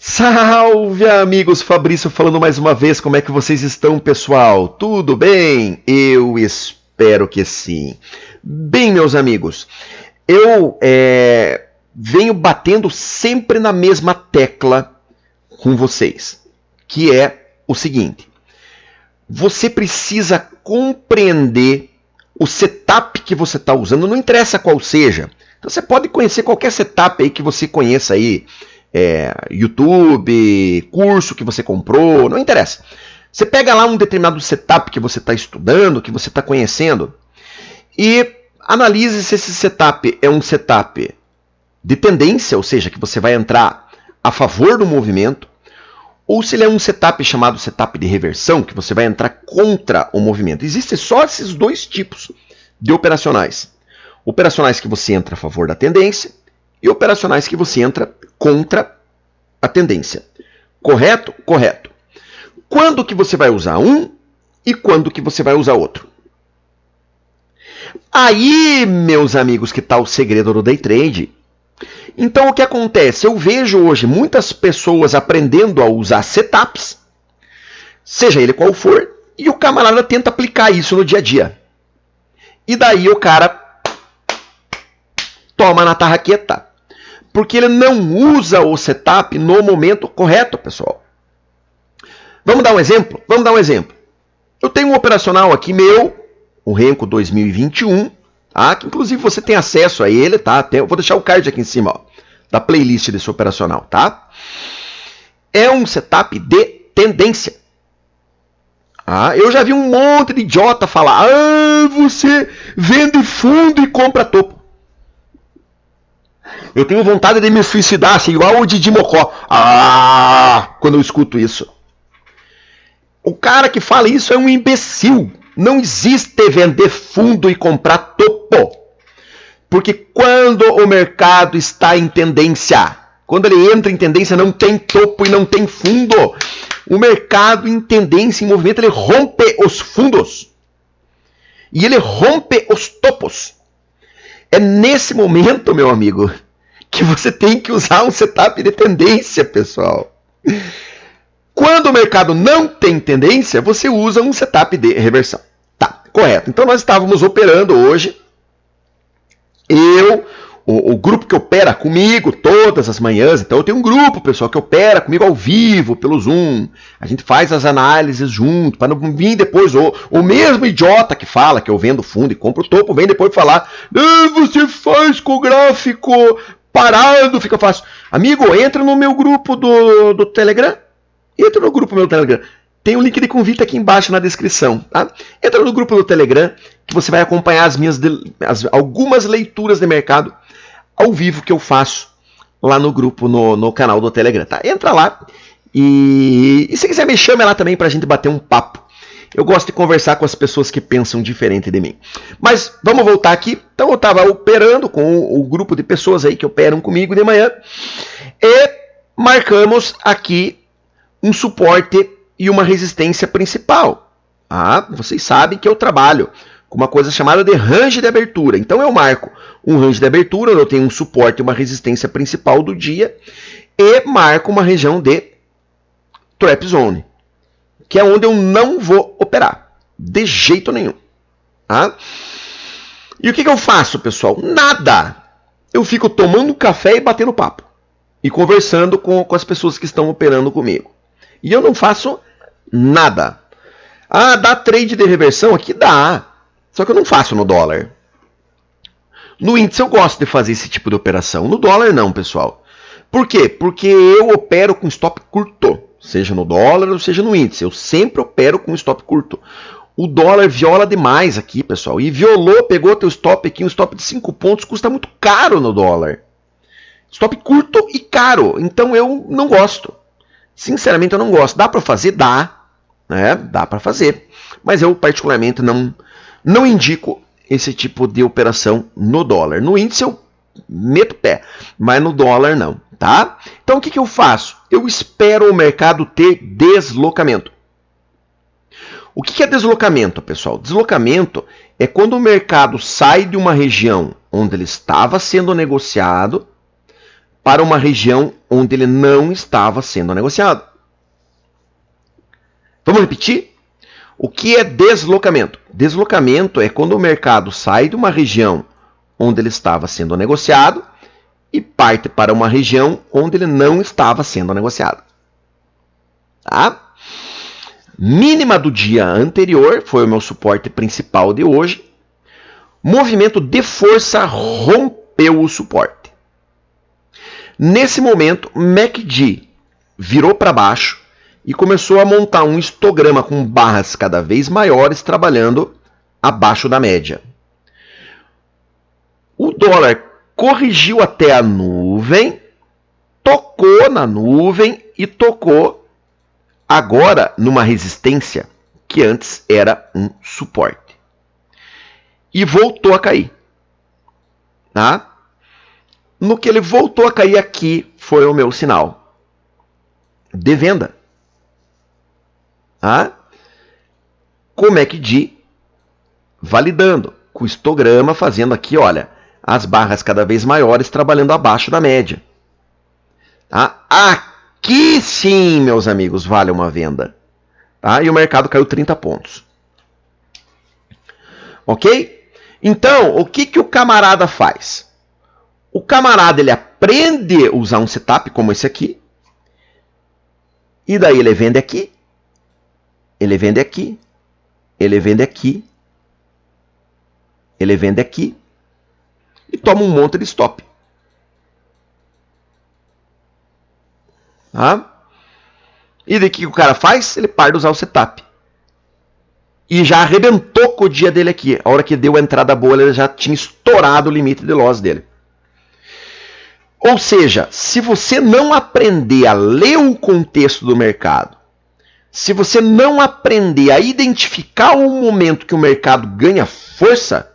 Salve, amigos! Fabrício falando mais uma vez. Como é que vocês estão, pessoal? Tudo bem? Eu espero que sim. Bem, meus amigos, eu venho batendo sempre na mesma tecla com vocês, que é o seguinte: você precisa compreender o setup que você está usando, não interessa qual seja. Então você pode conhecer qualquer setup aí que você conheça aí, YouTube, curso que você comprou, não interessa. Você pega lá um determinado setup que você está estudando, que você está conhecendo, e analise se esse setup é um setup de tendência, ou seja, que você vai entrar a favor do movimento, ou se ele é um setup chamado setup de reversão, que você vai entrar contra o movimento. Existem só esses dois tipos de operacionais. Operacionais que você entra a favor da tendência e operacionais que você entra contra a tendência. Correto? Correto. Quando que você vai usar um e quando que você vai usar outro? Aí, meus amigos, que está o segredo do day trade. Então, o que acontece? Eu vejo hoje muitas pessoas aprendendo a usar setups, seja ele qual for, e o camarada tenta aplicar isso no dia a dia. E daí o cara toma na tarraqueta, porque ele não usa o setup no momento correto, pessoal. Vamos dar um exemplo? Vamos dar um exemplo. Eu tenho um operacional aqui meu, o Renko 2021, tá? Que inclusive você tem acesso a ele, tá? Eu vou deixar o card aqui em cima, ó, da playlist desse operacional, tá? É um setup de tendência. Eu já vi um monte de idiota falar: você vende fundo e compra topo. Eu tenho vontade de me suicidar, assim, igual o Didi Mocó. Quando eu escuto isso. O cara que fala isso é um imbecil. Não existe vender fundo e comprar topo. Porque quando o mercado está em tendência, quando ele entra em tendência, não tem topo e não tem fundo. O mercado em tendência, em movimento, ele rompe os fundos. E ele rompe os topos. É nesse momento, meu amigo, que você tem que usar um setup de tendência, pessoal. Quando o mercado não tem tendência, você usa um setup de reversão. Tá, correto. Então nós estávamos operando hoje. O grupo que opera comigo todas as manhãs, então eu tenho um grupo, pessoal, que opera comigo ao vivo, pelo Zoom. A gente faz as análises junto, para não vir depois o mesmo idiota que fala que eu vendo fundo e compro o topo, vem depois falar: você faz com o gráfico parado, fica fácil. Amigo, entra no meu grupo do Telegram. Entra no grupo do meu Telegram. Tem um link de convite aqui embaixo na descrição. Tá? Entra no grupo do Telegram que você vai acompanhar algumas leituras de mercado ao vivo que eu faço lá no grupo, no canal do Telegram. Tá? Entra lá e se quiser me chame lá também para a gente bater um papo. Eu gosto de conversar com as pessoas que pensam diferente de mim. Mas vamos voltar aqui. Então eu estava operando com o grupo de pessoas aí que operam comigo de manhã e marcamos aqui um suporte e uma resistência principal. Vocês sabem que eu trabalho com uma coisa chamada de range de abertura. Então eu marco um range de abertura, onde eu tenho um suporte e uma resistência principal do dia, e marco uma região de trap zone, que é onde eu não vou operar, de jeito nenhum. E o que eu faço, pessoal? Nada! Eu fico tomando café e batendo papo, e conversando com as pessoas que estão operando comigo. E eu não faço nada. Dá trade de reversão? Aqui dá. Só que eu não faço no dólar. No índice eu gosto de fazer esse tipo de operação. No dólar não, pessoal. Por quê? Porque eu opero com stop curto. Seja no dólar ou seja no índice. Eu sempre opero com stop curto. O dólar viola demais aqui, pessoal. E violou, pegou teu stop aqui, um stop de 5 pontos, custa muito caro no dólar. Stop curto e caro. Então eu não gosto. Sinceramente eu não gosto. Dá para fazer? Dá. Dá para fazer. Mas eu particularmente não indico esse tipo de operação no dólar. No índice eu meto o pé, mas no dólar não, tá? Então o que eu faço? Eu espero o mercado ter deslocamento. O que é deslocamento, pessoal? Deslocamento é quando o mercado sai de uma região onde ele estava sendo negociado para uma região onde ele não estava sendo negociado. Vamos repetir? O que é deslocamento? Deslocamento é quando o mercado sai de uma região onde ele estava sendo negociado e parte para uma região onde ele não estava sendo negociado. Tá? Mínima do dia anterior, foi o meu suporte principal de hoje. Movimento de força rompeu o suporte. Nesse momento, MACD virou para baixo e começou a montar um histograma com barras cada vez maiores trabalhando abaixo da média. O dólar corrigiu até a nuvem, tocou na nuvem e tocou agora numa resistência que antes era um suporte. E voltou a cair. Tá? No que ele voltou a cair aqui foi o meu sinal de venda. Tá? Com o MACD validando, com o histograma fazendo aqui, olha, as barras cada vez maiores trabalhando abaixo da média. Tá? Aqui sim, meus amigos, vale uma venda. Tá? E o mercado caiu 30 pontos. Ok? Então, o que o camarada faz? O camarada ele aprende a usar um setup como esse aqui. E daí ele vende aqui. Ele vende aqui. Ele vende aqui. Ele vende aqui. E toma um monte de stop. Tá? E daí o que o cara faz? Ele para de usar o setup. E já arrebentou com o dia dele aqui. A hora que deu a entrada boa, ele já tinha estourado o limite de loss dele. Ou seja, se você não aprender a ler o contexto do mercado, se você não aprender a identificar o momento que o mercado ganha força,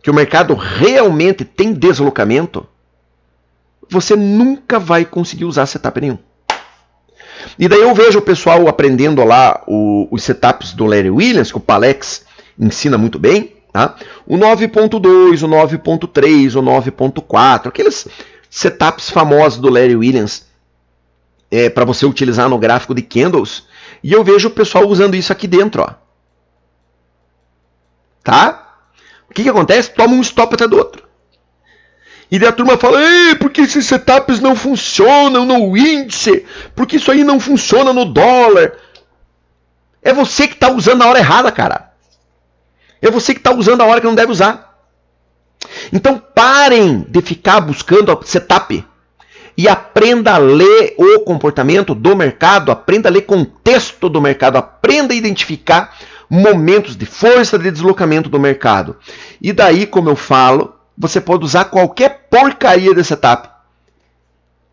que o mercado realmente tem deslocamento, você nunca vai conseguir usar setup nenhum. E daí eu vejo o pessoal aprendendo lá os setups do Larry Williams, que o Palex ensina muito bem. Tá? O 9.2, o 9.3, o 9.4, aqueles setups famosos do Larry Williams para você utilizar no gráfico de candles. E eu vejo o pessoal usando isso aqui dentro. Ó. Tá? O que acontece? Toma um stop atrás do outro. E daí a turma fala, por que esses setups não funcionam no índice? Por que isso aí não funciona no dólar? É você que está usando a hora errada, cara. É você que está usando a hora que não deve usar. Então parem de ficar buscando setup. E aprenda a ler o comportamento do mercado. Aprenda a ler contexto do mercado. Aprenda a identificar momentos de força de deslocamento do mercado. E daí, como eu falo, você pode usar qualquer porcaria de setup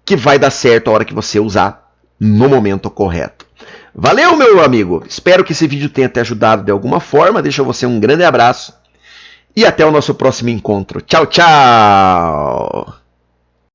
que vai dar certo a hora que você usar no momento correto. Valeu, meu amigo! Espero que esse vídeo tenha te ajudado de alguma forma. Deixo a você um grande abraço e até o nosso próximo encontro. Tchau, tchau!